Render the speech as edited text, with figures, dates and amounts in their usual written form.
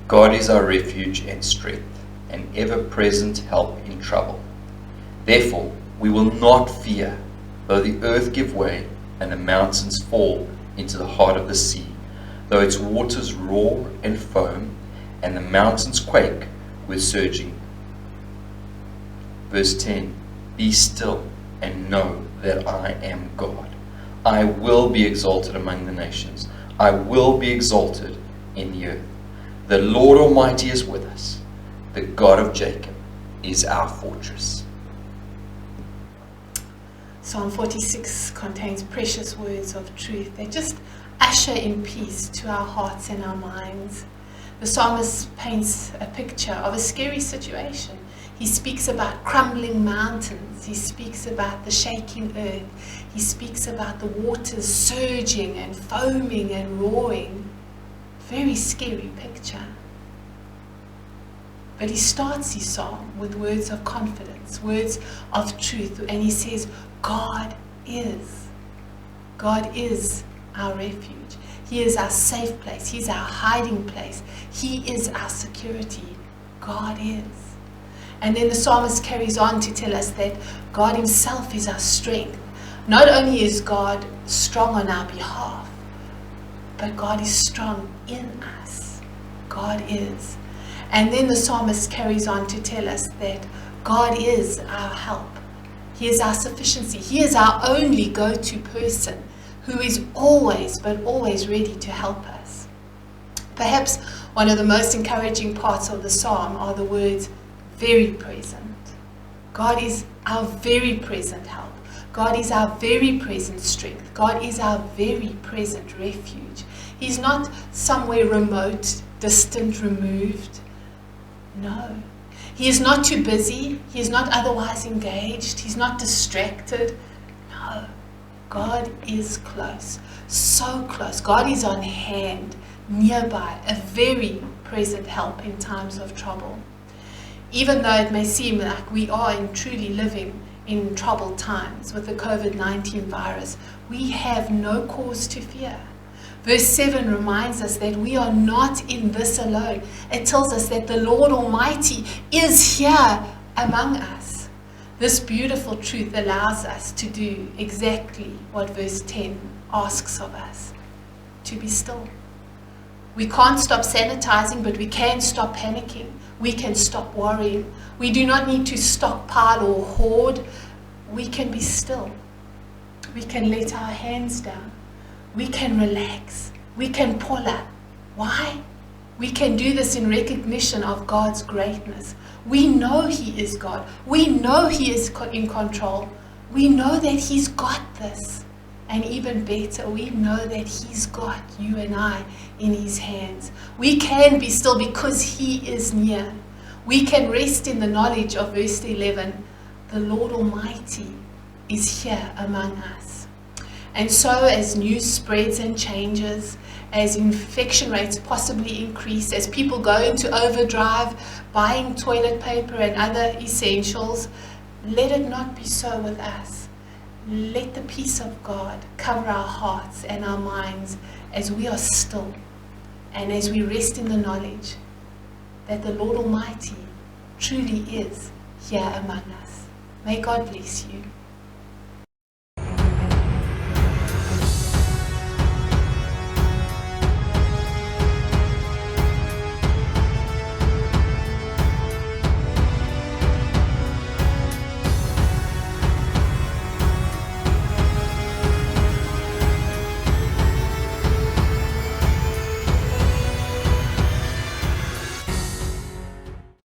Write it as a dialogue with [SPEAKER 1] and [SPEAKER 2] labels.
[SPEAKER 1] God is our refuge and strength, an ever-present help in trouble. Therefore, we will not fear, though the earth give way and the mountains fall into the heart of the sea, though its waters roar and foam, and the mountains quake with surging. Verse 10, be still and know that I am God. I will be exalted among the nations. I will be exalted in the earth. The Lord Almighty is with us. The God of Jacob is our fortress.
[SPEAKER 2] Psalm 46 contains precious words of truth. They just usher in peace to our hearts and our minds. The psalmist paints a picture of a scary situation. He speaks about crumbling mountains. He speaks about the shaking earth. He speaks about the waters surging and foaming and roaring. Very scary picture. But he starts his psalm with words of confidence, words of truth, and he says, God is. God is our refuge. He is our safe place. He's our hiding place. He is our security. God is. And then the psalmist carries on to tell us that God himself is our strength. Not only is God strong on our behalf, but God is strong in us. God is. And then the psalmist carries on to tell us that God is our help. He is our sufficiency. He is our only go-to person who is always, but always ready to help us. Perhaps one of the most encouraging parts of the psalm are the words, very present. God is our very present help. God is our very present strength. God is our very present refuge. He's not somewhere remote, distant, removed. No. He is not too busy. He is not otherwise engaged. He's not distracted. No. God is close. So close. God is on hand, nearby, a very present help in times of trouble. Even though it may seem like we are truly living in troubled times with the Covid-19 virus, we have no cause to fear. Verse 7 reminds us that we are not in this alone. It tells us that the Lord Almighty is here among us. This beautiful truth allows us to do exactly what verse 10 asks of us, to be still. We can't stop sanitizing, but we can stop panicking. We can stop worrying. We do not need to stockpile or hoard. We can be still. We can let our hands down. We can relax. We can pull up. Why? We can do this in recognition of God's greatness. We know He is God. We know He is in control. We know that He's got this. And even better, we know that He's got you and I in His hands. We can be still because He is near. We can rest in the knowledge of verse 11. The Lord Almighty is here among us. And so as news spreads and changes, as infection rates possibly increase, as people go into overdrive, buying toilet paper and other essentials, let it not be so with us. Let the peace of God cover our hearts and our minds as we are still and as we rest in the knowledge that the Lord Almighty truly is here among us. May God bless you.